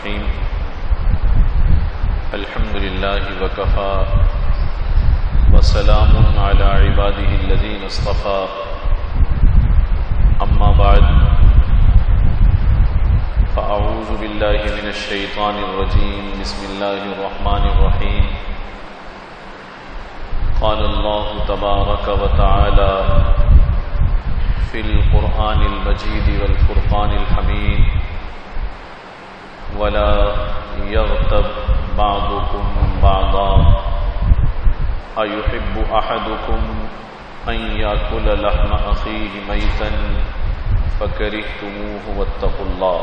الرحيم الحمد لله وكفى وسلام على عباده الذين اصطفى أما بعد فأعوذ بالله من الشيطان الرجيم بسم الله الرحمن الرحيم قال الله تبارك وتعالى في القرآن المجيد والفرقان الحميد ولا يغتب بعضكم بعضا أيحب أحدكم أن يأكل لحم أخيه ميتا فكرهتموه واتقوا الله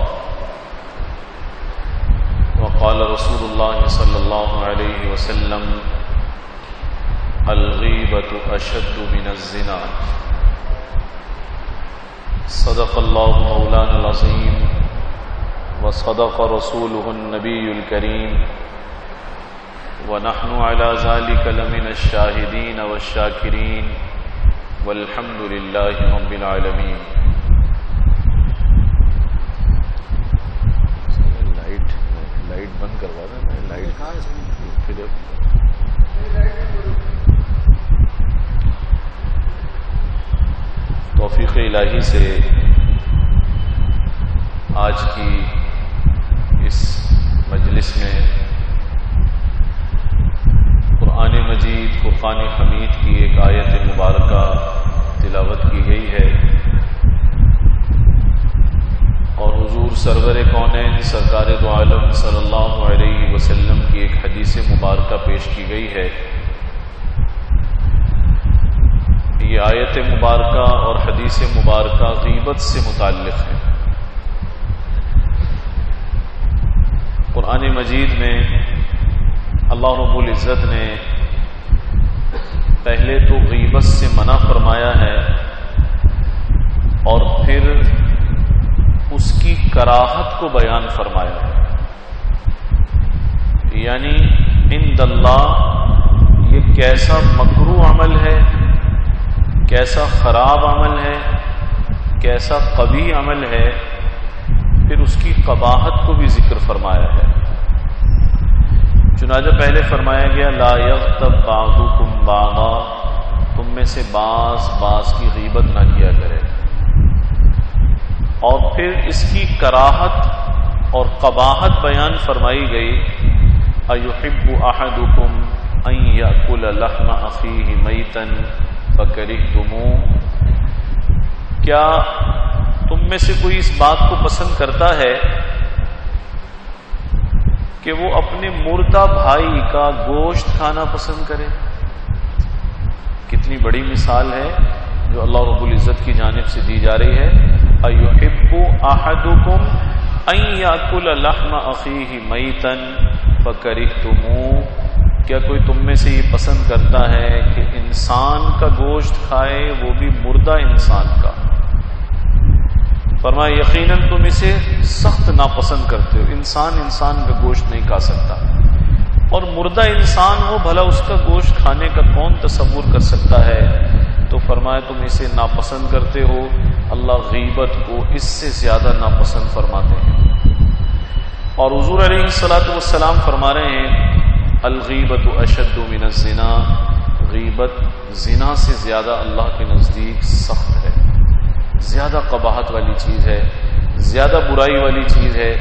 وقال رسول الله صلى الله عليه وسلم الغيبة أشد من الزنا صدق الله مولانا العظيم وصدق رسوله النبي الكريم ونحن على ذلك لمن الشاهدين والشاكرين والحمد لله رب العالمين. لائٹ بند کروا دیں. لائٹ توفیق الہی سے آج کی اس مجلس میں قرآن مجید فرقان حمید کی ایک آیت مبارکہ تلاوت کی گئی ہے اور حضور سرور کونین سرکار دو عالم صلی اللہ علیہ وسلم کی ایک حدیث مبارکہ پیش کی گئی ہے. یہ آیت مبارکہ اور حدیث مبارکہ غیبت سے متعلق ہے. قرآن مجید میں اللہ رب العزت نے پہلے تو غیبت سے منع فرمایا ہے اور پھر اس کی کراہت کو بیان فرمایا ہے. یعنی عند اللہ یہ کیسا مکروہ عمل ہے، کیسا خراب عمل ہے، کیسا قبیح عمل ہے، پھر اس کی قباحت کو بھی ذکر فرمایا ہے. چنانچہ پہلے فرمایا گیا لا یغتب بعضکم بعضا، تم میں سے بعض کی غیبت نہ کیا کرے، اور پھر اس کی کراہت اور قباحت بیان فرمائی گئی ایحب احدکم ان یأکل لحم اخیہ میتا فکرہتموہ، کیا تم میں سے کوئی اس بات کو پسند کرتا ہے کہ وہ اپنے مردہ بھائی کا گوشت کھانا پسند کرے؟ کتنی بڑی مثال ہے جو اللہ رب العزت کی جانب سے دی جا رہی ہے. ایحب احدکم ان یاکل لحم اخیہ میتا فکرہتموہ، کیا کوئی تم میں سے یہ پسند کرتا ہے کہ انسان کا گوشت کھائے، وہ بھی مردہ انسان کا؟ فرمایا یقیناً تم اسے سخت ناپسند کرتے ہو. انسان کا گوشت نہیں کھا سکتا، اور مردہ انسان ہو بھلا اس کا گوشت کھانے کا کون تصور کر سکتا ہے؟ تو فرمایا تم اسے ناپسند کرتے ہو. اللہ غیبت کو اس سے زیادہ ناپسند فرماتے ہیں. اور حضور علیہ الصلوۃ والسلام فرما رہے ہیں الغیبت اشد من الزنا، غیبت زنا سے زیادہ اللہ کے نزدیک سخت ہے، زیادہ قباحت والی چیز ہے، زیادہ برائی والی چیز ہے.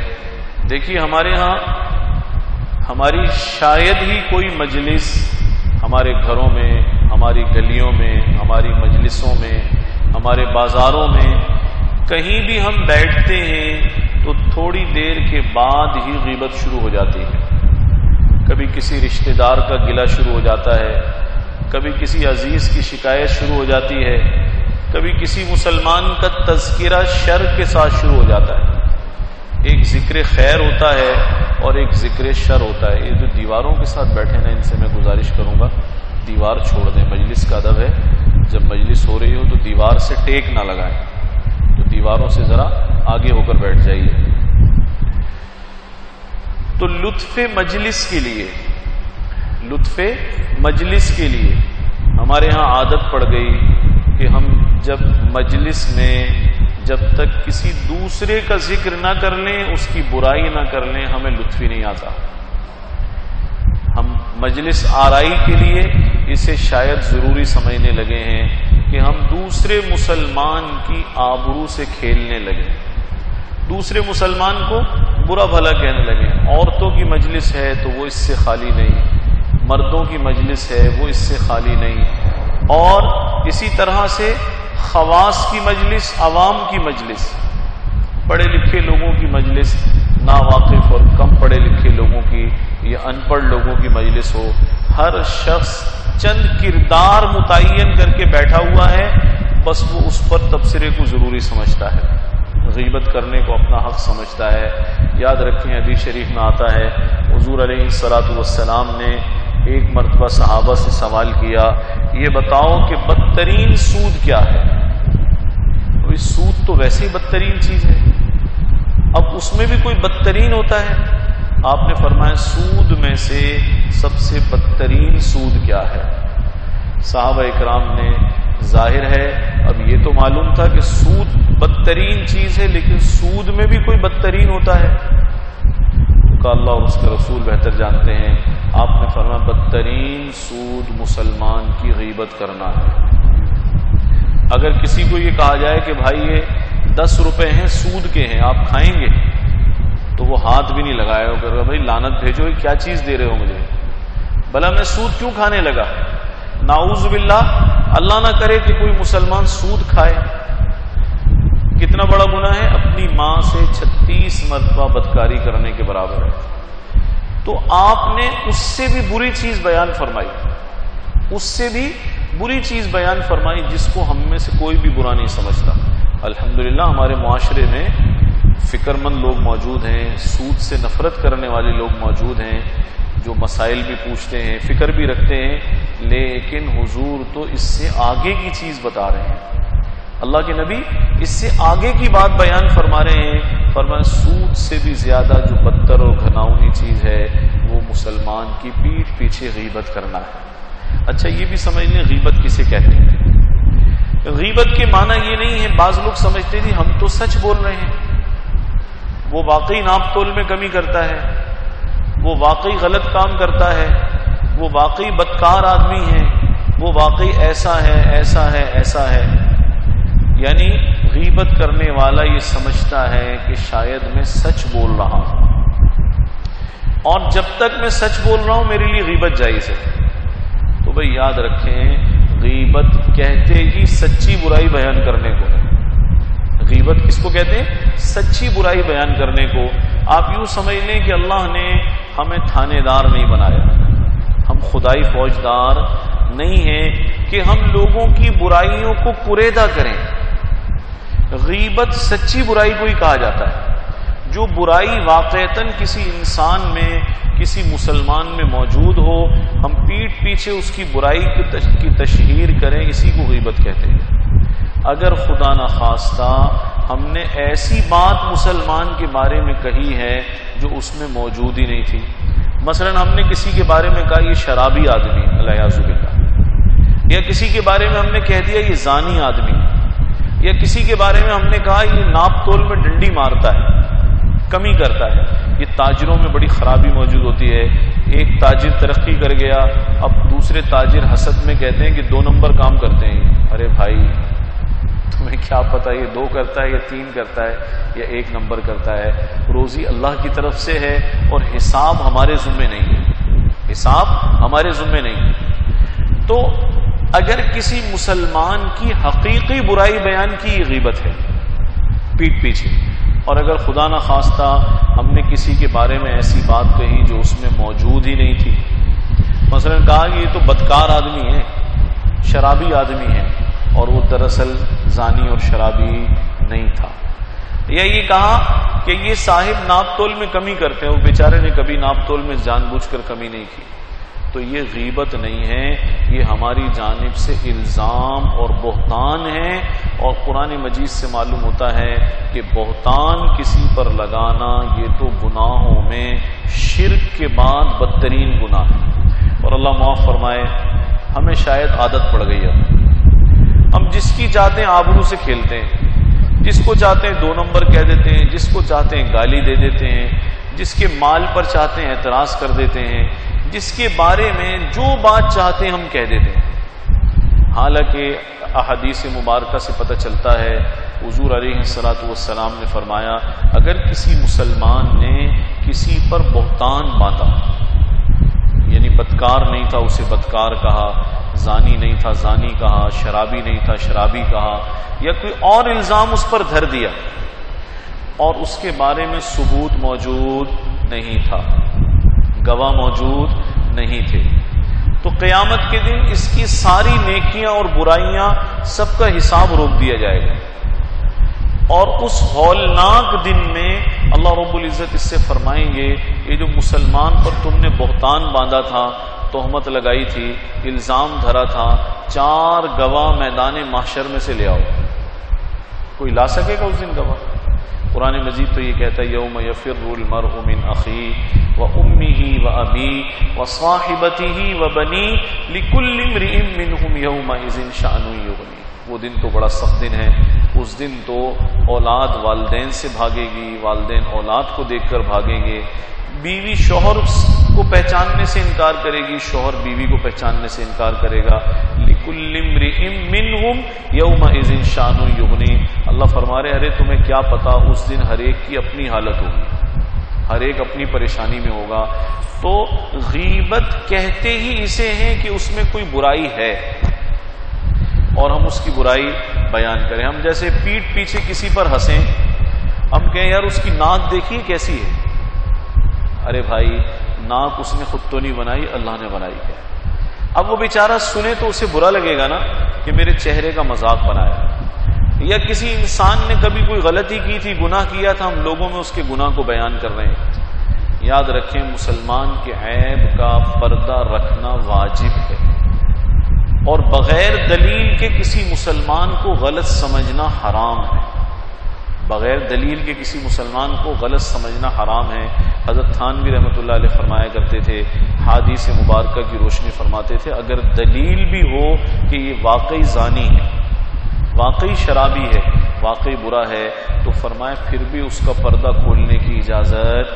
دیکھیے ہمارے ہاں ہماری شاید ہی کوئی مجلس ہمارے گھروں میں، ہماری گلیوں میں، ہماری مجلسوں میں، ہمارے بازاروں میں کہیں بھی ہم بیٹھتے ہیں تو تھوڑی دیر کے بعد ہی غیبت شروع ہو جاتی ہے. کبھی کسی رشتہ دار کا گلہ شروع ہو جاتا ہے، کبھی کسی عزیز کی شکایت شروع ہو جاتی ہے، کبھی کسی مسلمان کا تذکرہ شر کے ساتھ شروع ہو جاتا ہے. ایک ذکر خیر ہوتا ہے اور ایک ذکر شر ہوتا ہے. یہ جو دیواروں کے ساتھ بیٹھے نا، ان سے میں گزارش کروں گا دیوار چھوڑ دیں. مجلس کا ادب ہے جب مجلس ہو رہی ہو تو دیوار سے ٹیک نہ لگائیں، تو دیواروں سے ذرا آگے ہو کر بیٹھ جائیے. تو لطف مجلس کے لیے ہمارے ہاں عادت پڑ گئی کہ ہم جب مجلس میں جب تک کسی دوسرے کا ذکر نہ کر لیں، اس کی برائی نہ کر لیں، ہمیں لطف ہی نہیں آتا. ہم مجلس آرائی کے لیے اسے شاید ضروری سمجھنے لگے ہیں کہ ہم دوسرے مسلمان کی آبرو سے کھیلنے لگے, دوسرے مسلمان کو برا بھلا کہنے لگے. عورتوں کی مجلس ہے تو وہ اس سے خالی نہیں, مردوں کی مجلس ہے وہ اس سے خالی نہیں, اور اسی طرح سے خواص کی مجلس, عوام کی مجلس, پڑھے لکھے لوگوں کی مجلس, ناواقف اور کم پڑھے لکھے لوگوں کی یا ان پڑھ لوگوں کی مجلس ہو. ہر شخص چند کردار متعین کر کے بیٹھا ہوا ہے, بس وہ اس پر تبصرے کو ضروری سمجھتا ہے, غیبت کرنے کو اپنا حق سمجھتا ہے. یاد رکھیں حدیث شریف میں آتا ہے حضور علیہ الصلوۃ والسلام نے ایک مرتبہ صحابہ سے سوال کیا, یہ بتاؤ کہ بدترین سود کیا ہے؟ تو سود تو ویسے ہی بدترین چیز ہے, اب اس میں بھی کوئی بدترین ہوتا ہے؟ آپ نے فرمایا سود میں سے سب سے بدترین سود کیا ہے؟ صحابہ اکرام نے, ظاہر ہے اب یہ تو معلوم تھا کہ سود بدترین چیز ہے, لیکن سود میں بھی کوئی بدترین ہوتا ہے؟ کہ اللہ اور اس کے رسول بہتر جانتے ہیں. آپ نے فرمایا بدترین سود مسلمان کی غیبت کرنا ہے. اگر کسی کو یہ کہا جائے کہ بھائی یہ 10 روپے ہیں سود کے ہیں, آپ کھائیں گے, تو وہ ہاتھ بھی نہیں لگائے گا, بھائی لعنت بھیجو, یہ کیا چیز دے رہے ہو مجھے, بھلا میں سود کیوں کھانے لگا؟ نعوذ باللہ, اللہ نہ کرے کہ کوئی مسلمان سود کھائے. کتنا بڑا گناہ ہے؟ اپنی ماں سے 36 مرتبہ بدکاری کرنے کے برابر ہے. تو آپ نے اس سے بھی بری چیز بیان فرمائی, اس سے بھی بری چیز بیان فرمائی جس کو ہم میں سے کوئی بھی برا نہیں سمجھتا. الحمدللہ ہمارے معاشرے میں فکر مند لوگ موجود ہیں, سود سے نفرت کرنے والے لوگ موجود ہیں, جو مسائل بھی پوچھتے ہیں, فکر بھی رکھتے ہیں, لیکن حضور تو اس سے آگے کی چیز بتا رہے ہیں. اللہ کے نبی اس سے آگے کی بات بیان فرما رہے ہیں. فرمایا سود سے بھی زیادہ جو بدتر اور گھناؤنی چیز ہے وہ مسلمان کی پیٹھ پیچھے غیبت کرنا ہے. اچھا یہ بھی سمجھ لیں غیبت کسے کہتے ہیں. غیبت کے معنی یہ نہیں ہے, بعض لوگ سمجھتے تھے ہم تو سچ بول رہے ہیں, وہ واقعی ناپ تول میں کمی کرتا ہے, وہ واقعی غلط کام کرتا ہے, وہ واقعی بدکار آدمی ہے, وہ واقعی ایسا ہے ایسا ہے ایسا ہے. یعنی غیبت کرنے والا یہ سمجھتا ہے کہ شاید میں سچ بول رہا ہوں, اور جب تک میں سچ بول رہا ہوں میرے لیے غیبت جائز ہے. تو بھئی یاد رکھیں غیبت کہتے ہی سچی برائی بیان کرنے کو ہے. غیبت کس کو کہتے ہیں؟ سچی برائی بیان کرنے کو. آپ یوں سمجھ لیں کہ اللہ نے ہمیں تھانے دار نہیں بنایا, ہم خدائی فوجدار نہیں ہیں کہ ہم لوگوں کی برائیوں کو کریدہ کریں. غیبت سچی برائی کو ہی کہا جاتا ہے. جو برائی واقعتاً کسی انسان میں, کسی مسلمان میں موجود ہو, ہم پیٹھ پیچھے اس کی برائی کی تشہیر کریں, اسی کو غیبت کہتے ہیں. اگر خدا نخواستہ ہم نے ایسی بات مسلمان کے بارے میں کہی ہے جو اس میں موجود ہی نہیں تھی, مثلا ہم نے کسی کے بارے میں کہا یہ شرابی آدمی الیاذ باللہ, یا کسی کے بارے میں ہم نے کہہ دیا یہ زانی آدمی, یا کسی کے بارے میں ہم نے کہا یہ ناپ تول میں ڈنڈی مارتا ہے, کمی کرتا ہے. یہ تاجروں میں بڑی خرابی موجود ہوتی ہے. ایک تاجر ترقی کر گیا, اب دوسرے تاجر حسد میں کہتے ہیں کہ 2 نمبر کام کرتے ہیں. ارے بھائی تمہیں کیا پتہ یہ 2 کرتا ہے یا 3 کرتا ہے یا 1 نمبر کرتا ہے. روزی اللہ کی طرف سے ہے اور حساب ہمارے ذمے نہیں ہے, حساب ہمارے ذمے نہیں. تو اگر کسی مسلمان کی حقیقی برائی بیان کی یہ غیبت ہے پیٹھ پیچھے, اور اگر خدا نہ خواستہ ہم نے کسی کے بارے میں ایسی بات کہی جو اس میں موجود ہی نہیں تھی, مثلا کہا کہ یہ تو بدکار آدمی ہے, شرابی آدمی ہے, اور وہ دراصل زانی اور شرابی نہیں تھا, یا یہ کہا کہ یہ صاحب ناپ تول میں کمی کرتے ہیں, وہ بیچارے نے کبھی ناپ تول میں جان بوجھ کر کمی نہیں کی, تو یہ غیبت نہیں ہے, یہ ہماری جانب سے الزام اور بہتان ہے. اور قرآن مجید سے معلوم ہوتا ہے کہ بہتان کسی پر لگانا یہ تو گناہوں میں شرک کے بعد بدترین گناہ ہے. اور اللہ معاف فرمائے, ہمیں شاید عادت پڑ گئی ہے, ہم جس کی چاہتے ہیں آبرو سے کھیلتے ہیں, جس کو چاہتے ہیں 2 نمبر کہہ دیتے ہیں, جس کو چاہتے ہیں گالی دے دیتے ہیں, جس کے مال پر چاہتے ہیں اعتراض کر دیتے ہیں، جس کے بارے میں جو بات چاہتے ہیں ہم کہہ دیتے ہیں۔ حالانکہ احادیث مبارکہ سے پتہ چلتا ہے، حضور علیہ الصلوۃ والسلام نے فرمایا اگر کسی مسلمان نے کسی پر بہتان باندھا، یعنی بدکار نہیں تھا اسے بدکار کہا، زانی نہیں تھا زانی کہا، شرابی نہیں تھا شرابی کہا، یا کوئی اور الزام اس پر دھر دیا اور اس کے بارے میں ثبوت موجود نہیں تھا، گواہ موجود نہیں تھے، تو قیامت کے دن اس کی ساری نیکیاں اور برائیاں سب کا حساب روک دیا جائے گا، اور اس ہولناک دن میں اللہ رب العزت اس سے فرمائیں گے یہ جو مسلمان پر تم نے بہتان باندھا تھا، تہمت لگائی تھی، الزام دھرا تھا، 4 گواہ میدان محشر میں سے لے آؤ۔ کوئی لا سکے گا اس دن گواہ؟ قرآن مجید تو یہ کہتا ہے یوم یفر المرء من اخیہ وامہ وابیہ وصاحبتہ وبنیہ لکل امرئ منہم یومئذ شأن یغنیہ۔ وہ دن تو بڑا سخت دن ہے، اس دن تو اولاد والدین سے بھاگے گی، والدین اولاد کو دیکھ کر بھاگیں گے، بیوی شوہر کو پہچاننے سے انکار کرے گی، شوہر بیوی کو پہچاننے سے انکار کرے گا۔ لِكُلِّ امْرِئٍ مِّنْهُمْ يَوْمَئِذٍ شَأْنٌ يُغْنِيهِ۔ اللہ فرما رہے ارے تمہیں کیا پتا، اس دن ہر ایک کی اپنی حالت ہوگی، ہر ایک اپنی پریشانی میں ہوگا۔ تو غیبت کہتے ہی اسے ہیں کہ اس میں کوئی برائی ہے اور ہم اس کی برائی بیان کریں۔ ہم جیسے پیٹھ پیچھے کسی پر ہنسیں، ہم کہیں یار اس کی ناک دیکھیے کیسی ہے، ارے بھائی ناک اس نے خود تو نہیں بنائی، اللہ نے بنائی ہے۔ اب وہ بیچارہ سنے تو اسے برا لگے گا نا کہ میرے چہرے کا مذاق بنایا، یا کسی انسان نے کبھی کوئی غلطی کی تھی، گناہ کیا تھا، ہم لوگوں میں اس کے گناہ کو بیان کر رہے ہیں۔ یاد رکھیں مسلمان کے عیب کا پردہ رکھنا واجب ہے، اور بغیر دلیل کے کسی مسلمان کو غلط سمجھنا حرام ہے، بغیر دلیل کے کسی مسلمان کو غلط سمجھنا حرام ہے۔ حضرت تھانوی رحمۃ اللہ علیہ فرمایا کرتے تھے، حدیث مبارکہ کی روشنی فرماتے تھے اگر دلیل بھی ہو کہ یہ واقعی زانی ہے، واقعی شرابی ہے، واقعی برا ہے، تو فرمایا پھر بھی اس کا پردہ کھولنے کی اجازت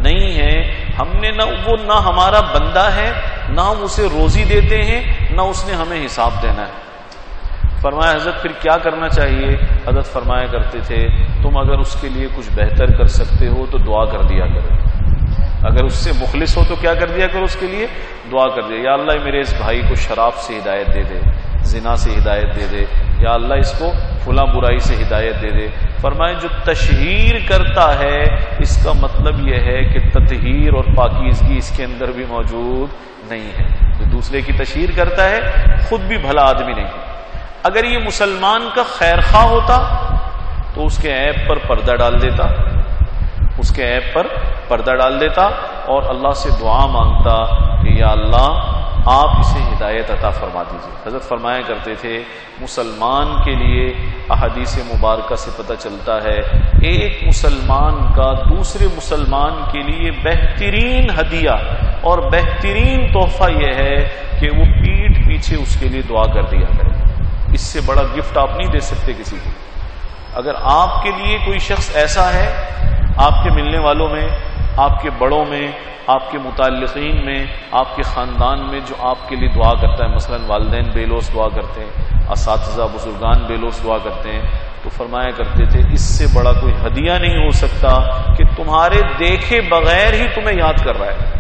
نہیں ہے۔ ہم نے نہ ہمارا بندہ ہے، نہ ہم اسے روزی دیتے ہیں، نہ اس نے ہمیں حساب دینا ہے۔ فرمایا حضرت پھر کیا کرنا چاہیے؟ حضرت فرمایا کرتے تھے تم اگر اس کے لیے کچھ بہتر کر سکتے ہو تو دعا کر دیا کرو، اگر اس سے مخلص ہو تو کیا کر دیا کرو، اس کے لیے دعا کر دیا، یا اللہ میرے اس بھائی کو شراب سے ہدایت دے دے، زنا سے ہدایت دے دے، یا اللہ اس کو فلاں برائی سے ہدایت دے دے۔ فرمایا جو تشہیر کرتا ہے اس کا مطلب یہ ہے کہ تطہیر اور پاکیزگی اس کے اندر بھی موجود نہیں ہے، جو دوسرے کی تشہیر کرتا ہے خود بھی بھلا آدمی نہیں ہے۔ اگر یہ مسلمان کا خیر خواہ ہوتا تو اس کے عیب پر پردہ ڈال دیتا، اس کے عیب پر پردہ ڈال دیتا اور اللہ سے دعا مانگتا کہ یا اللہ آپ اسے ہدایت عطا فرما دیجیے۔ حضرت فرمایا کرتے تھے مسلمان کے لیے احادیث مبارکہ سے پتہ چلتا ہے ایک مسلمان کا دوسرے مسلمان کے لیے بہترین ہدیہ اور بہترین تحفہ یہ ہے کہ وہ پیٹھ پیچھے اس کے لیے دعا کر دیا کرے۔ اس سے بڑا گفٹ آپ نہیں دے سکتے کسی کو۔ اگر آپ کے لیے کوئی شخص ایسا ہے آپ کے ملنے والوں میں، آپ کے بڑوں میں، آپ کے متعلقین میں، آپ کے خاندان میں جو آپ کے لیے دعا کرتا ہے، مثلا والدین بے لوث دعا کرتے ہیں، اساتذہ بزرگان بے لوث دعا کرتے ہیں، تو فرمایا کرتے تھے اس سے بڑا کوئی ہدیہ نہیں ہو سکتا کہ تمہارے دیکھے بغیر ہی تمہیں یاد کر رہا ہے۔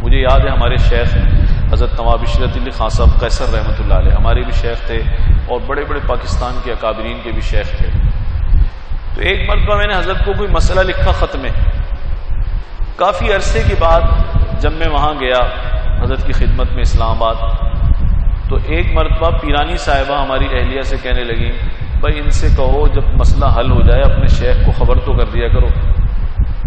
مجھے یاد ہے ہمارے شیخ حضرت نواب عشرت علی خان صاحب قیصر رحمۃ اللہ علیہ ہمارے بھی شیخ تھے اور بڑے بڑے پاکستان کے اکابرین کے بھی شیخ تھے۔ تو ایک مرتبہ میں نے حضرت کو کوئی مسئلہ لکھا خط میں، کافی عرصے کے بعد جب میں وہاں گیا حضرت کی خدمت میں اسلام آباد، تو ایک مرتبہ پیرانی صاحبہ ہماری اہلیہ سے کہنے لگی بھائی ان سے کہو جب مسئلہ حل ہو جائے اپنے شیخ کو خبر تو کر دیا کرو۔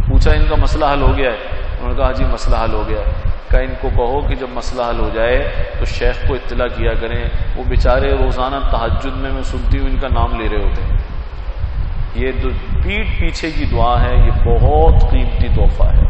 پوچھا ان کا مسئلہ حل ہو گیا ہے؟ انہوں نے کہا جی مسئلہ حل ہو گیا ہے۔ کہا ان کو کہو کہ جب مسئلہ حل ہو جائے تو شیخ کو اطلاع کیا کریں، وہ بیچارے روزانہ تہجد میں سنتی ہوں ان کا نام لے رہے ہوتے ہیں۔ یہ پیٹھ پیچھے کی دعا ہے، یہ بہت قیمتی تحفہ ہے،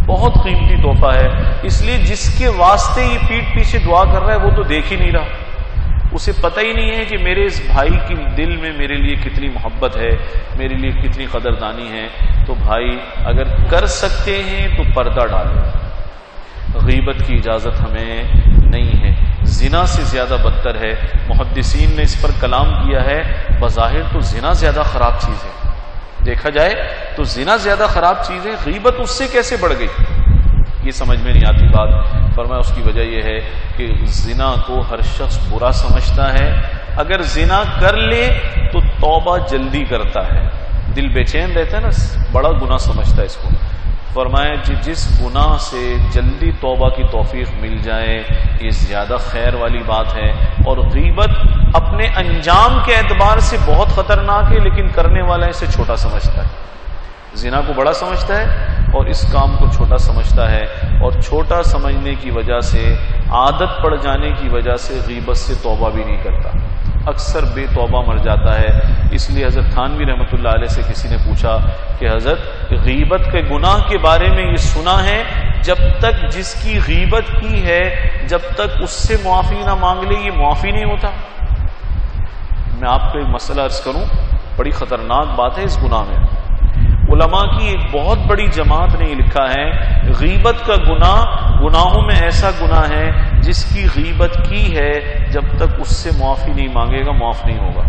بہت قیمتی تحفہ ہے۔ اس لیے جس کے واسطے یہ پیٹھ پیچھے دعا کر رہا ہے وہ تو دیکھ ہی نہیں رہا، اسے پتہ ہی نہیں ہے کہ میرے اس بھائی کی دل میں میرے لیے کتنی محبت ہے، میرے لیے کتنی قدردانی ہے، تو بھائی اگر کر سکتے ہیں تو پردہ ڈالو۔ غیبت کی اجازت ہمیں نہیں ہے، زنا سے زیادہ بدتر ہے۔ محدثین نے اس پر کلام کیا ہے، بظاہر تو زنا زیادہ خراب چیز ہے، دیکھا جائے تو زنا زیادہ خراب چیز ہے، غیبت اس سے کیسے بڑھ گئی؟ یہ سمجھ میں نہیں آتی بات۔ فرمایا اس کی وجہ یہ ہے کہ زنا کو ہر شخص برا سمجھتا ہے، اگر زنا کر لے تو توبہ جلدی کرتا ہے، دل بے چین رہتا ہے نا، بڑا گناہ سمجھتا ہے اس کو۔ فرمایا جس گناہ سے جلدی توبہ کی توفیق مل جائے یہ زیادہ خیر والی بات ہے، اور غیبت اپنے انجام کے اعتبار سے بہت خطرناک ہے، لیکن کرنے والا اسے چھوٹا سمجھتا ہے، زنا کو بڑا سمجھتا ہے اور اس کام کو چھوٹا سمجھتا ہے، اور چھوٹا سمجھنے کی وجہ سے، عادت پڑ جانے کی وجہ سے غیبت سے توبہ بھی نہیں کرتا، اکثر بے توبہ مر جاتا ہے۔ اس لیے حضرت تھانوی رحمۃ اللہ علیہ سے کسی نے پوچھا کہ حضرت غیبت کے گناہ کے بارے میں یہ سنا ہے، جب تک جس کی غیبت کی ہے جب تک اس سے معافی نہ مانگ لے یہ معافی نہیں ہوتا۔ میں آپ کو ایک مسئلہ عرض کروں، بڑی خطرناک بات ہے اس گناہ میں۔ علماء کی ایک بہت بڑی جماعت نے یہ لکھا ہے، غیبت کا گناہ گناہوں میں ایسا گناہ ہے جس کی غیبت کی ہے جب تک اس سے معافی نہیں مانگے گا معاف نہیں ہوگا،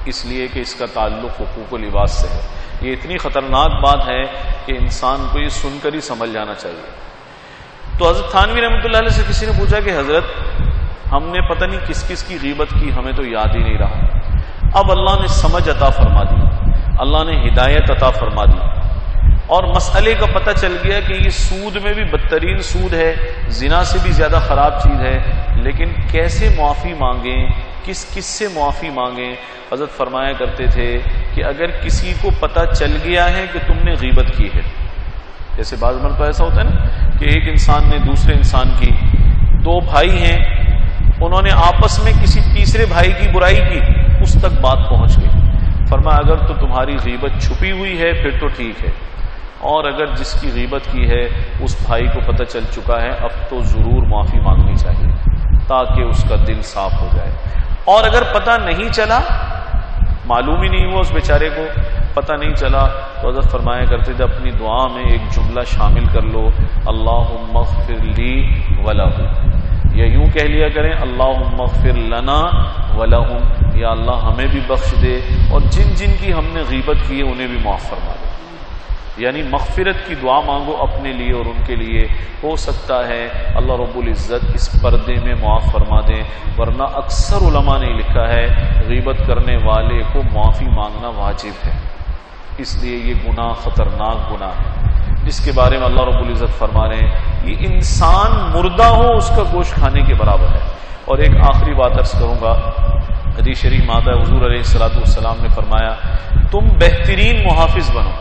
اس لیے کہ اس کا تعلق حقوق و لباس سے ہے۔ یہ اتنی خطرناک بات ہے کہ انسان کو یہ سن کر ہی سمجھ جانا چاہیے۔ تو حضرت تھانوی رحمۃ اللہ علیہ سے کسی نے پوچھا کہ حضرت ہم نے پتہ نہیں کس کس کی غیبت کی، ہمیں تو یاد ہی نہیں رہا۔ اب اللہ نے سمجھ عطا فرما دی، اللہ نے ہدایت عطا فرما دی، اور مسئلے کا پتہ چل گیا کہ یہ سود میں بھی بدترین سود ہے، زنا سے بھی زیادہ خراب چیز ہے، لیکن کیسے معافی مانگیں، کس کس سے معافی مانگیں؟ حضرت فرمایا کرتے تھے کہ اگر کسی کو پتہ چل گیا ہے کہ تم نے غیبت کی ہے، جیسے بعض مرتبہ ایسا ہوتا ہے نا کہ ایک انسان نے دوسرے انسان کی، دو بھائی ہیں، انہوں نے آپس میں کسی تیسرے بھائی کی برائی کی، اس تک بات پہنچ گئی۔ فرمایا اگر تو تمہاری غیبت چھپی ہوئی ہے پھر تو ٹھیک ہے، اور اگر جس کی غیبت کی ہے اس بھائی کو پتہ چل چکا ہے اب تو ضرور معافی مانگنی چاہیے تاکہ اس کا دل صاف ہو جائے۔ اور اگر پتہ نہیں چلا، معلوم ہی نہیں ہوا، اس بیچارے کو پتہ نہیں چلا، تو حضرت فرمایا کرتے تھے اپنی دعا میں ایک جملہ شامل کر لو، اللہم اغفر لی ولہ، یا یوں کہہ لیا کریں اللہم اغفر لنا ولہم، یا اللہ ہمیں بھی بخش دے اور جن جن کی ہم نے غیبت کی ہے انہیں بھی معاف فرما دے۔ یعنی مغفرت کی دعا مانگو اپنے لیے اور ان کے لیے، ہو سکتا ہے اللہ رب العزت اس پردے میں معاف فرما دیں، ورنہ اکثر علماء نے لکھا ہے غیبت کرنے والے کو معافی مانگنا واجب ہے، اس لیے یہ گناہ خطرناک گناہ ہے جس کے بارے میں اللہ رب العزت فرما رہے ہیں یہ انسان مردہ ہو اس کا گوشت کھانے کے برابر ہے۔ اور ایک آخری بات عرض کروں گا، حدیث شریف میں آتا ہے حضور علیہ الصلوۃ والسلام نے فرمایا تم بہترین محافظ بنو،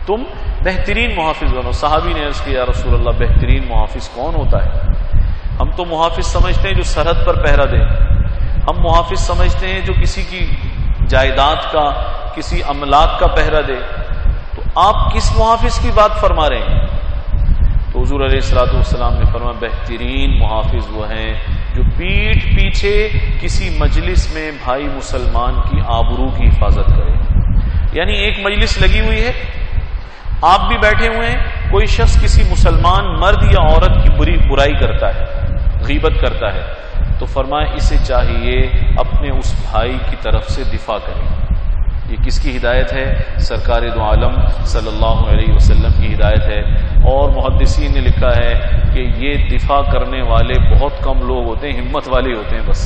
تم بہترین محافظ بنو۔ صحابی نے عرض کیا یا رسول اللہ بہترین محافظ کون ہوتا ہے؟ ہم تو محافظ سمجھتے ہیں جو سرحد پر پہرا دے، ہم محافظ سمجھتے ہیں جو کسی کی جائیداد کا، کسی املاک کا پہرا دے، تو آپ کس محافظ کی بات فرما رہے ہیں؟ تو حضور علیہ الصلوۃ والسلام نے فرمایا بہترین محافظ وہ ہیں جو پیٹھ پیچھے کسی مجلس میں بھائی مسلمان کی آبرو کی حفاظت کرے۔ یعنی ایک مجلس لگی ہوئی ہے، آپ بھی بیٹھے ہوئے ہیں، کوئی شخص کسی مسلمان مرد یا عورت کی برائی کرتا ہے، غیبت کرتا ہے، تو فرمایا اسے چاہیے اپنے اس بھائی کی طرف سے دفاع کرے۔ یہ کس کی ہدایت ہے؟ سرکار دو عالم صلی اللہ علیہ وسلم کی ہدایت ہے۔ اور محدثین نے لکھا ہے کہ یہ دفاع کرنے والے بہت کم لوگ ہوتے ہیں، ہمت والے ہوتے ہیں بس،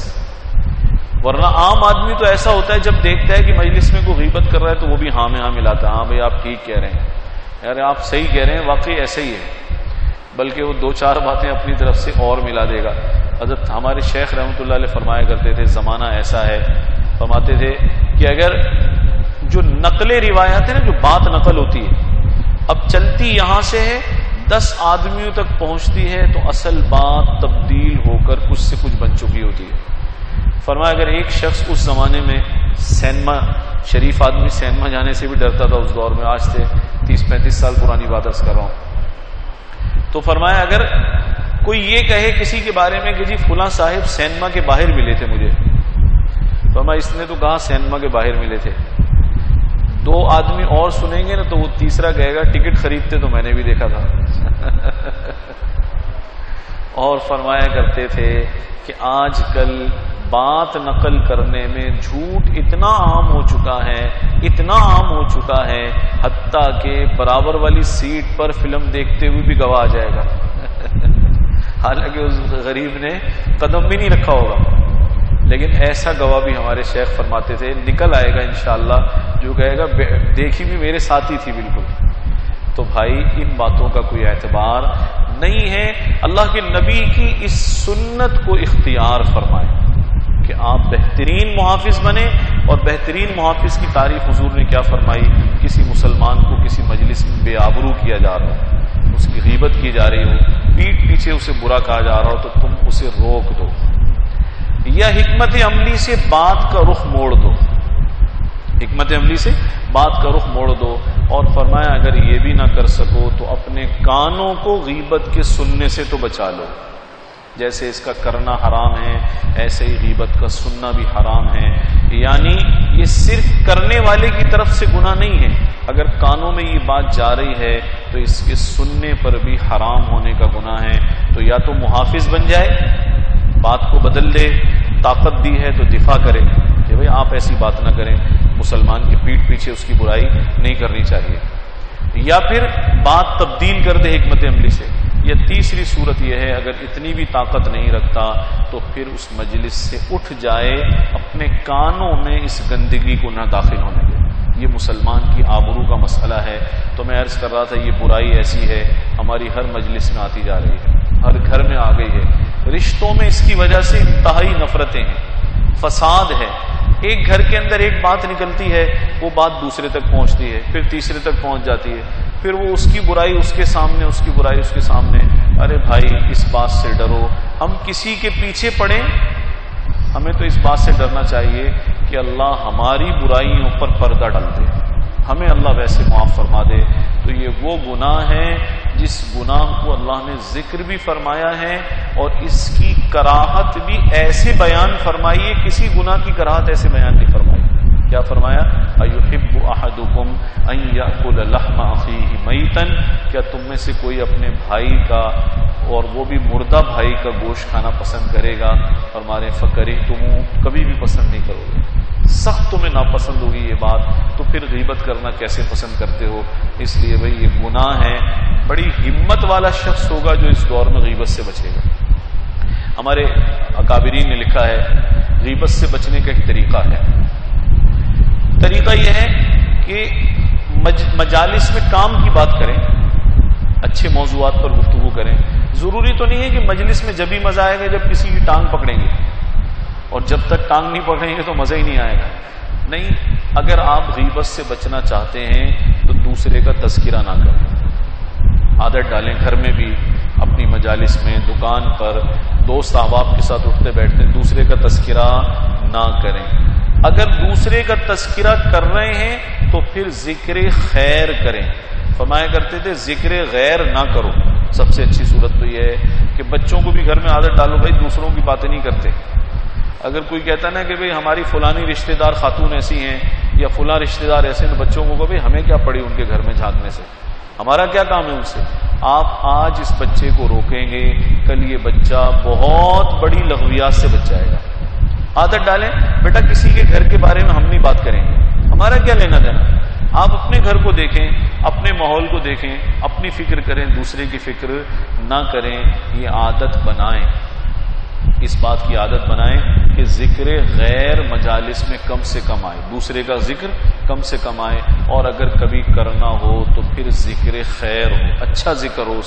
ورنہ عام آدمی تو ایسا ہوتا ہے جب دیکھتا ہے کہ مجلس میں کوئی غیبت کر رہا ہے تو وہ بھی ہاں میں ہاں ملاتا ہے، ہاں بھائی آپ ٹھیک کہہ رہے ہیں، یار آپ صحیح کہہ رہے ہیں، واقعی ایسے ہی ہے، بلکہ وہ دو چار باتیں اپنی طرف سے اور ملا دے گا۔ حضرت ہمارے شیخ رحمۃ اللہ علیہ فرمایا کرتے تھے زمانہ ایسا ہے، فرماتے تھے کہ اگر جو نقل روایات ہے نا، جو بات نقل ہوتی ہے، اب چلتی یہاں سے ہے 10 آدمیوں تک پہنچتی ہے تو اصل بات تبدیل ہو کر کچھ سے کچھ بن چکی ہوتی ہے۔ فرمایا اگر ایک شخص اس زمانے میں سینما، شریف آدمی سینما جانے سے بھی ڈرتا تھا اس دور میں، آج سے 30-35 سال پرانی بات عرض کر رہا ہوں، تو فرمایا اگر کوئی یہ کہے کسی کے بارے میں کہ جی فلاں صاحب سینما کے باہر ملے تھے مجھے، فرمایا اس نے تو کہا سینما کے باہر ملے تھے، 2 آدمی اور سنیں گے نا تو وہ تیسرا کہے گا ٹکٹ خریدتے تو میں نے بھی دیکھا تھا۔ اور فرمایا کرتے تھے کہ آج کل بات نقل کرنے میں جھوٹ اتنا عام ہو چکا ہے، اتنا عام ہو چکا ہے، حتیٰ کہ برابر والی سیٹ پر فلم دیکھتے ہوئے بھی گواہ آ جائے گا، حالانکہ اس غریب نے قدم بھی نہیں رکھا ہوگا، لیکن ایسا گواہ بھی ہمارے شیخ فرماتے تھے نکل آئے گا انشاءاللہ، جو کہے گا دیکھی بھی میرے ساتھ ہی تھی بالکل۔ تو بھائی ان باتوں کا کوئی اعتبار نہیں ہے۔ اللہ کے نبی کی اس سنت کو اختیار فرمائے کہ آپ بہترین محافظ بنیں، اور بہترین محافظ کی تعریف حضور نے کیا فرمائی؟ کسی مسلمان کو کسی مجلس میں بے آبرو کیا جا رہا ہو، اس کی غیبت کی جا رہی ہو، پیٹھ پیچھے اسے برا کہا جا رہا ہو، تو تم اسے روک دو یا حکمت عملی سے بات کا رخ موڑ دو، حکمت عملی سے بات کا رخ موڑ دو۔ اور فرمایا اگر یہ بھی نہ کر سکو تو اپنے کانوں کو غیبت کے سننے سے تو بچا لو، جیسے اس کا کرنا حرام ہے ایسے ہی غیبت کا سننا بھی حرام ہے۔ یعنی یہ صرف کرنے والے کی طرف سے گناہ نہیں ہے، اگر کانوں میں یہ بات جا رہی ہے تو اس کے سننے پر بھی حرام ہونے کا گناہ ہے۔ تو یا تو محافظ بن جائے، بات کو بدل دے، طاقت دی ہے تو دفاع کرے کہ بھئی آپ ایسی بات نہ کریں، مسلمان کی پیٹھ پیچھے اس کی برائی نہیں کرنی چاہیے، یا پھر بات تبدیل کر دے حکمت عملی سے، یا تیسری صورت یہ ہے اگر اتنی بھی طاقت نہیں رکھتا تو پھر اس مجلس سے اٹھ جائے، اپنے کانوں میں اس گندگی کو نہ داخل ہونے دے۔ یہ مسلمان کی آبرو کا مسئلہ ہے۔ تو میں عرض کر رہا تھا یہ برائی ایسی ہے ہماری ہر مجلس میں آتی جا رہی ہے، ہر گھر میں آ گئی ہے، رشتوں میں اس کی وجہ سے انتہائی نفرتیں ہیں، فساد ہے۔ ایک گھر کے اندر ایک بات نکلتی ہے، وہ بات دوسرے تک پہنچتی ہے، پھر تیسرے تک پہنچ جاتی ہے، پھر وہ اس کی برائی اس کے سامنے، اس کی برائی اس کے سامنے۔ ارے بھائی اس بات سے ڈرو، ہم کسی کے پیچھے پڑیں، ہمیں تو اس بات سے ڈرنا چاہیے کہ اللہ ہماری برائیوں پر پردہ ڈال دے، ہمیں اللہ ویسے معاف فرما دے۔ تو یہ وہ گناہ ہے جس گناہ کو اللہ نے ذکر بھی فرمایا ہے اور اس کی کراہت بھی ایسے بیان فرمائی ہے، کسی گناہ کی کراہت ایسے بیان نہیں فرمائی۔ کیا فرمایا؟ اَيُحِبُّ أَحَدُكُمْ أَن يَأْكُلَ لَحْمَ أَخِيهِ مَيْتًا، کیا تم میں سے کوئی اپنے بھائی کا، اور وہ بھی مردہ بھائی کا گوشت کھانا پسند کرے گا؟ فرمانے فَكَرِهْتُمُوهُ، کبھی بھی پسند نہیں کرو گے، سخت تمہیں ناپسند ہوگی یہ بات، تو پھر غیبت کرنا کیسے پسند کرتے ہو؟ اس لیے بھئی یہ گناہ ہے، بڑی ہمت والا شخص ہوگا جو اس دور میں غیبت سے بچے گا۔ ہمارے اکابرین نے لکھا ہے غیبت سے بچنے کا ایک طریقہ ہے، طریقہ یہ ہے کہ مجالس میں کام کی بات کریں، اچھے موضوعات پر گفتگو کریں۔ ضروری تو نہیں ہے کہ مجلس میں جب ہی مزہ آئے گا جب کسی کی ٹانگ پکڑیں گے، اور جب تک ٹانگ نہیں پکڑیں گے تو مزہ ہی نہیں آئے گا۔ نہیں، اگر آپ غیبت سے بچنا چاہتے ہیں تو دوسرے کا تذکرہ نہ کریں، عادت ڈالیں گھر میں بھی، اپنی مجالس میں، دکان پر، دوست احباب کے ساتھ اٹھتے بیٹھتے دوسرے کا تذکرہ نہ کریں۔ اگر دوسرے کا تذکرہ کر رہے ہیں تو پھر ذکر خیر کریں۔ فرمایا کرتے تھے ذکر غیر نہ کرو۔ سب سے اچھی صورت تو یہ ہے کہ بچوں کو بھی گھر میں عادت ڈالو بھائی دوسروں کی باتیں نہیں کرتے۔ اگر کوئی کہتا نا کہ بھئی ہماری فلانی رشتہ دار خاتون ایسی ہیں یا فلاں رشتہ دار ایسے ہیں، تو بچوں کو بھئی ہمیں کیا پڑی ان کے گھر میں جھانکنے سے، ہمارا کیا کام ہے ان سے؟ آپ آج اس بچے کو روکیں گے، کل یہ بچہ بہت بڑی لغویات سے بچ جائے گا۔ عادت ڈالیں بیٹا کسی کے گھر کے بارے میں ہم نہیں بات کریں گے، ہمارا کیا لینا دینا، آپ اپنے گھر کو دیکھیں، اپنے ماحول کو دیکھیں، اپنی فکر کریں، دوسرے کی فکر نہ کریں۔ یہ عادت بنائیں، اس بات کی عادت بنائیں کہ ذکر غیر مجالس میں کم سے کم آئے، دوسرے کا ذکر کم سے کم آئے، اور اگر کبھی کرنا ہو تو پھر ذکر خیر ہو، اچھا ذکر ہو،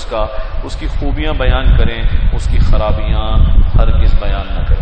اس کی خوبیاں بیان کریں، اس کی خرابیاں ہرگز بیان نہ کریں۔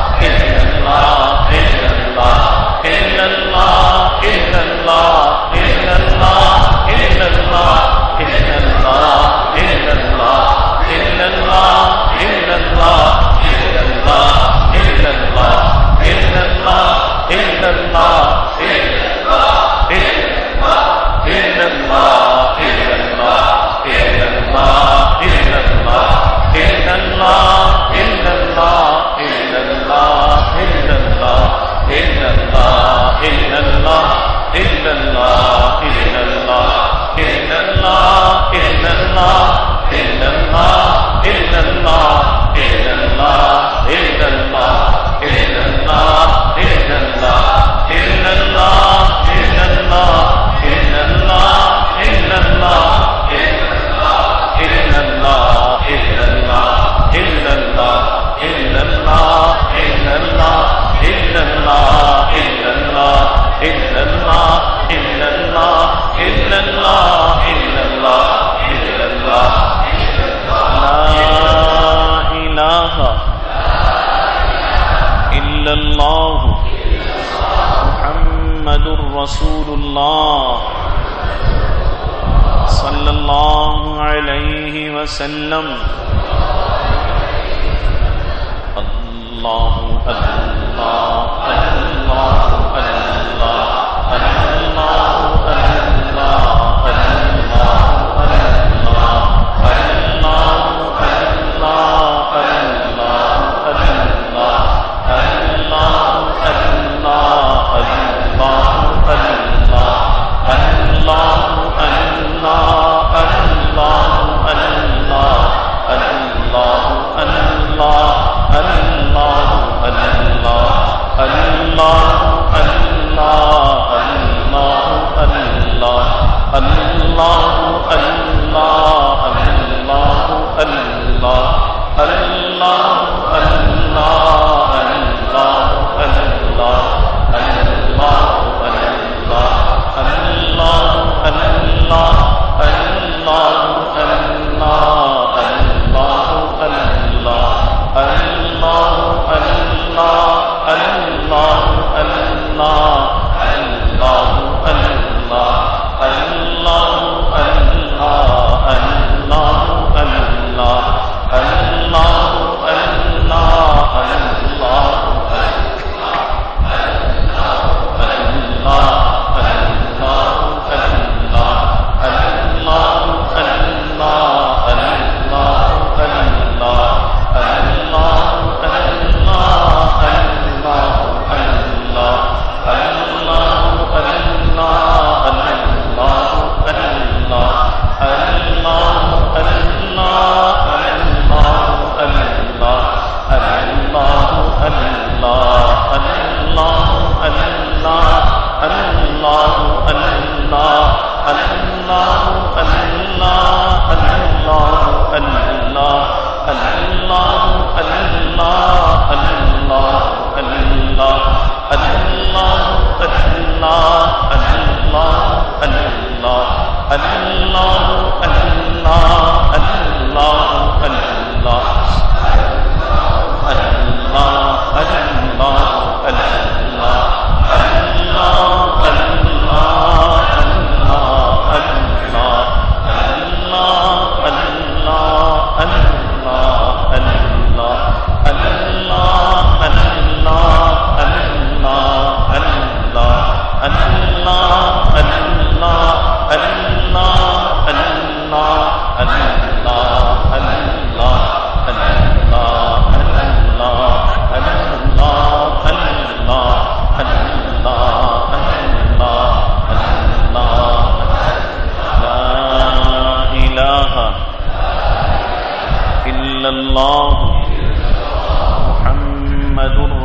إلا الله محمد رسول الله صلى الله عليه وسلم الله الله الله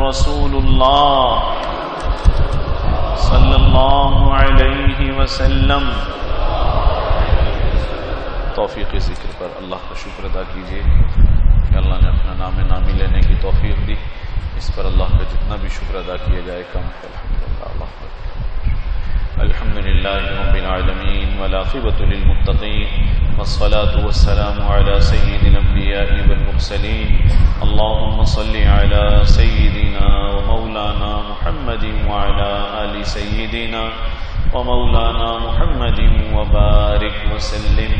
رسول اللہ صلی اللہ علیہ وسلم. توفیق ذکر پر اللہ کا شکر ادا کیجیے کہ اللہ نے اپنا نام نامی لینے کی توفیق دی. اس پر اللہ کا جتنا بھی شکر ادا کیا جائے کم ہے. الحمد للہ رب العالمین والعاقبۃ للمتقین والصلاة والسلام على سید الانبیاء والمرسلین. اللهم صل على سيدنا ومولانا محمد وعلى آل سيدنا ومولانا محمد وبارك وسلم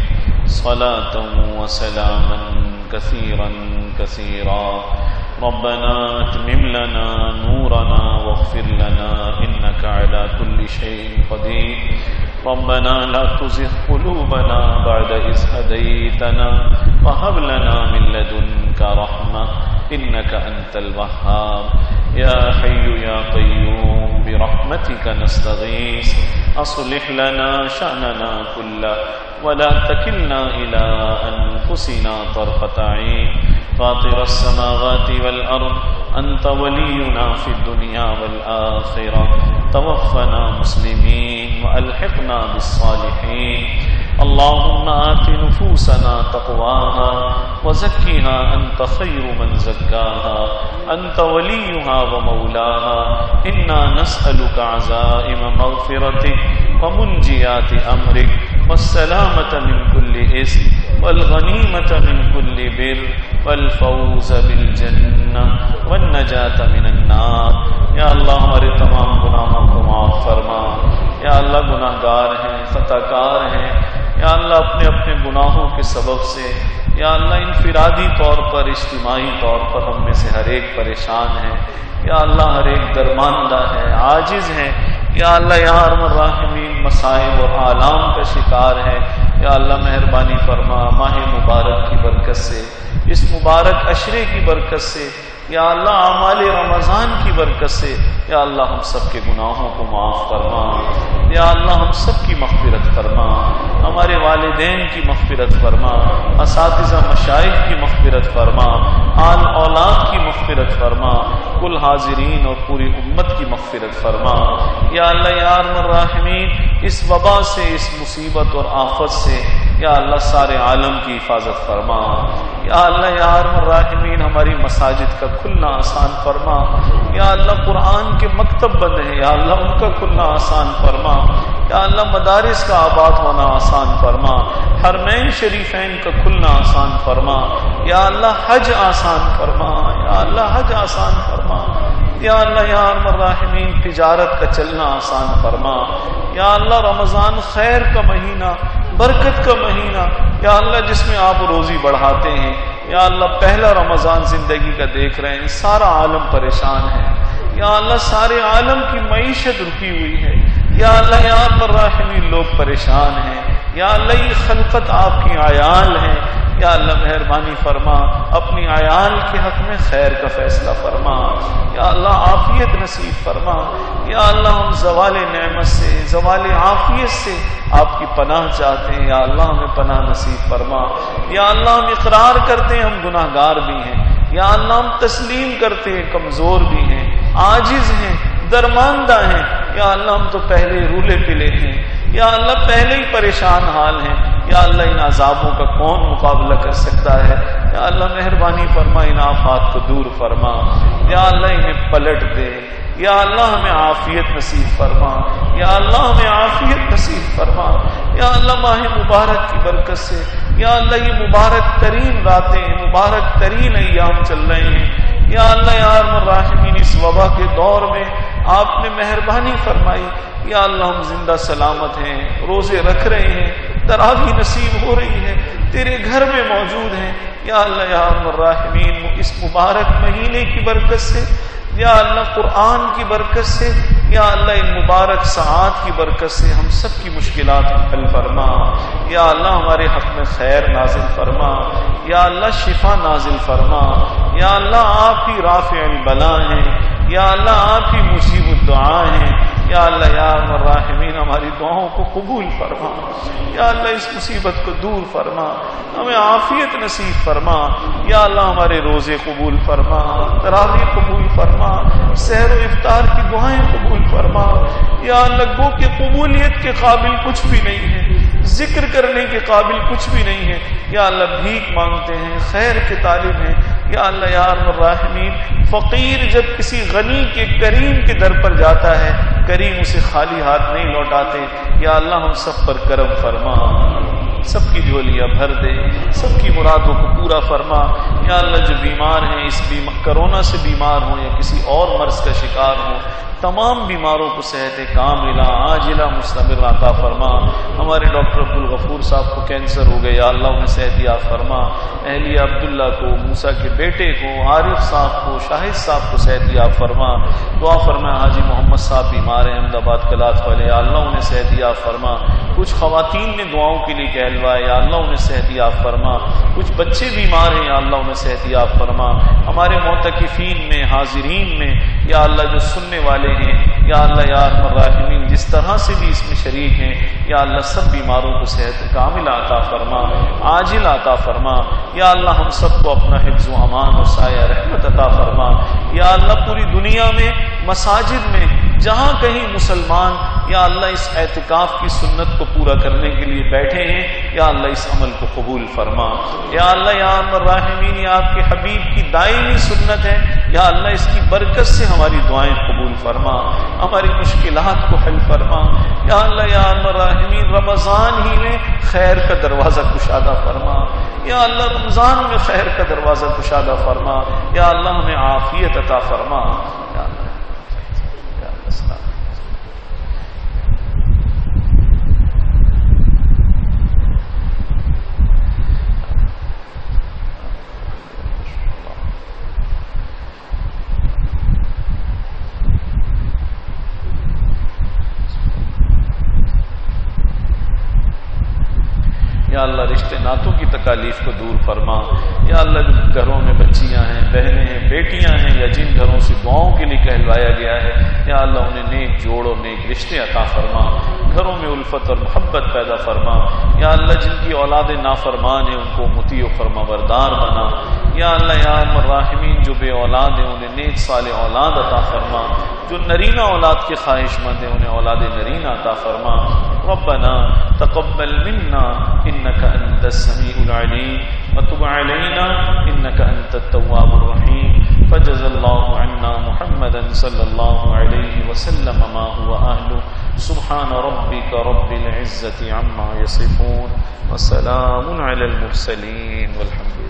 صلاة وسلاما كثيرا كثيرا. ربنا اتمم لنا نورنا واغفر لنا إنك على كل شيء قدير. ربنا لا تزغ قلوبنا بعد إذ هديتنا وهب لنا من لدنك رحمة إنك أنت الوهاب. يا حي يا قيوم برحمتك نستغيث أصلح لنا شأننا كله ولا تكلنا إلى أنفسنا طرفة عين. فاطر السماوات والأرض أنت ولينا في الدنيا والآخرة. توفنا مسلمين وألحقنا بالصالحين. اللهم آت نفوسنا تقواها وزكها أنت خير من زكاها أنت وليها ومولاها. إنا نسألك عزائم مغفرتك ومنجيات أمرك والسلامة من كل إثم والغنیمۃ من کل بر والفوز بالجنہ والنجاۃ من النار۔ یا اللہ ہمارے تمام گناہوں کو معاف فرما۔ یا اللہ گناہ گار ہیں، خطا کار ہیں، یا اللہ اپنے اپنے گناہوں کے سبب سے یا اللہ انفرادی طور پر، اجتماعی طور پر ہم میں سے ہر ایک پریشان ہے، یا اللہ ہر ایک درماندہ ہے، عاجز ہے، یا اللہ یا ارحم الراحمین مصائب اور آلام کا شکار ہے۔ یا اللہ مہربانی فرما، ماہ مبارک کی برکت سے، اس مبارک عشرے کی برکت سے، یا اللہ اعمال رمضان کی برکت سے، یا اللہ ہم سب کے گناہوں کو معاف فرما، یا اللہ ہم سب کی مغفرت فرما، ہمارے والدین کی مغفرت فرما، اساتذہ مشائخ کی مغفرت فرما، آل اولاد کی مغفرت فرما، کل حاضرین اور پوری امت کی مغفرت فرما۔ یا اللہ یا ارحم الراحمین اس وبا سے، اس مصیبت اور آفت سے یا اللہ سارے عالم کی حفاظت فرما۔ یا اللہ یا ارحم الراحمین ہماری مساجد کا کھلنا آسان فرما، یا اللہ قرآن کے مکتب بند ہیں، یا اللہ ان کا کھلنا آسان فرما، یا اللہ مدارس کا آباد ہونا آسان فرما، حرمین شریفین کا کھلنا آسان فرما، یا اللہ حج آسان فرما، یا اللہ حج آسان فرما، یا اللہ یا ارحم الراحمین تجارت کا چلنا آسان فرما، یا اللہ رمضان خیر کا مہینہ، برکت کا مہینہ، یا اللہ جس میں آپ روزی بڑھاتے ہیں، یا اللہ پہلا رمضان زندگی کا دیکھ رہے ہیں، سارا عالم پریشان ہے، یا اللہ سارے عالم کی معیشت رکی ہوئی ہے، یا اللہ یا ارحم الراحمین لوگ پریشان ہیں، یا اللہ یہ خلقت آپ کی عیال ہیں، یا اللہ مہربانی فرما، اپنی عیال کے حق میں خیر کا فیصلہ فرما، یا اللہ عافیت نصیب فرما، یا اللہ ہم زوال نعمت سے، زوال عافیت سے آپ کی پناہ چاہتے ہیں، یا اللہ ہمیں پناہ نصیب فرما، یا اللہ ہم اقرار کرتے ہیں ہم گناہ گار بھی ہیں، یا اللہ ہم تسلیم کرتے ہیں کمزور بھی ہیں، عاجز ہیں، درماندہ ہیں، یا اللہ ہم تو پہلے رولے پلے ہیں، یا اللہ پہلے ہی پریشان حال ہیں، یا اللہ ان عذابوں کا کون مقابلہ کر سکتا ہے، یا اللہ مہربانی فرما ان آفات کو دور فرما، یا اللہ انہیں پلٹ دے، یا اللہ ہمیں عافیت نصیب فرما، یا اللہ ہمیں عافیت نصیب فرما، یا اللہ ماہ مبارک کی برکت سے، یا اللہ یہ مبارک ترین راتیں، مبارک ترین ایام چل رہے ہیں، یا اللہ یا ارحم الراحمین اس وبا کے دور میں آپ نے مہربانی فرمائی، یا اللہ ہم زندہ سلامت ہیں، روزے رکھ رہے ہیں، تراویح نصیب ہو رہی ہے، تیرے گھر میں موجود ہیں، یا اللہ یا ارحم الراحمین اس مبارک مہینے کی برکت سے، یا اللہ قرآن کی برکت سے، یا اللہ ان مبارک ساعات کی برکت سے ہم سب کی مشکلات حل فرما، یا اللہ ہمارے حق میں خیر نازل فرما، یا اللہ شفا نازل فرما، یا اللہ آپ ہی رافع البلا ہیں، یا اللہ آپ ہی مجیب الدعا ہیں، یا اللہ یا ارحم الراحمین ہماری دعاؤں کو قبول فرما، یا اللہ اس مصیبت کو دور فرما، ہمیں عافیت نصیب فرما، یا اللہ ہمارے روزے قبول فرما، تراویح قبول فرما، سحر و افطار کی دعائیں قبول فرما، یا اللہ گو کہ قبولیت کے قابل کچھ بھی نہیں ہے، ذکر کرنے کے قابل کچھ بھی نہیں ہے، یا اللہ بھیک مانگتے ہیں، خیر کے طالب ہیں، یا اللہ یا ارحم الراحمین فقیر جب کسی غنی کے کریم کے در پر جاتا ہے، کریم اسے خالی ہاتھ نہیں لوٹاتے، یا اللہ ہم سب پر کرم فرما، سب کی جھولیاں بھر دے، سب کی مرادوں کو پورا فرما، یا اللہ جو بیمار ہیں اس کرونا سے بیمار ہوں یا کسی اور مرض کا شکار ہوں، تمام بیماروں کو صحت کاملہ عاجلہ مستمر عطا فرما، ہمارے ڈاکٹر عبدالغفور صاحب کو کینسر ہو گیا، یا اللہ انہیں صحت یاب فرما، اہلیہ عبداللہ کو، موسیٰ کے بیٹے کو، عارف صاحب کو، شاہد صاحب کو صحت یاب فرما، دعا فرما حاجی محمد صاحب بیمار ہیں احمد آباد کلات والے، یا اللہ انہیں صحت یاب فرما، کچھ خواتین نے دعاؤں کے لیے کہلوایا، یا اللہ انہیں صحت یاب فرما، کچھ بچے بیمار ہیں، یا اللہ انہیں صحت یاب فرما، ہمارے معتکفین میں، حاضرین میں، یا اللہ جو سننے والے ہیں، یا اللہ یا ارحم الراحمین جس طرح سے بھی اس میں شریک ہیں، یا اللہ سب بیماروں کو صحت کاملہ عطا فرما، عاجل عطا فرما، یا اللہ ہم سب کو اپنا حفظ و امان اور سایہ رحمت عطا فرما، یا اللہ پوری دنیا میں مساجد میں جہاں کہیں مسلمان یا اللہ اس اعتکاف کی سنت کو پورا کرنے کے لیے بیٹھے ہیں، یا اللہ اس عمل کو قبول فرما، یا اللہ یا ارحم الراحمین یہ آپ کے حبیب کی دائمی سنت ہے یا اللہ اس کی برکت سے ہماری دعائیں قبول فرما، ہماری مشکلات کو حل فرما یا اللہ یا الراحمین، رمضان ہی میں خیر کا دروازہ کشادہ فرما یا اللہ، رمضان میں خیر کا دروازہ کشادہ فرما یا اللہ، ہمیں عافیت عطا فرما یا اللہ، یا اللہ السلام۔ یا اللہ رشتے ناتوں کی تکالیف کو دور فرما یا اللہ، جن گھروں میں بچیاں ہیں، بہنیں ہیں، بیٹیاں ہیں یا جن گھروں سے دعاؤں کے لیے کہلوایا گیا ہے یا اللہ انہیں نیک جوڑ اور نیک رشتے عطا فرما، گھروں میں الفت اور محبت پیدا فرما یا اللہ، جن کی اولاد نافرمان ہیں ان کو مطیع و فرما بردار بنا یا اللہ یا الراحمین، جو بے اولاد ہیں انہیں نیک صالح اولاد عطا فرما، جو نرینہ اولاد کے خواہش مند ہیں انہیں اولاد نرینہ عطا فرما۔ ربنا تقبل منا انك انت السميع العليم وتب علينا انك انت التواب الرحيم، فجزا الله عنا محمدا صلى الله عليه وسلم ما هو اهله، سبحان ربك رب العزة عما يصفون وسلام على المرسلين والحمد لله۔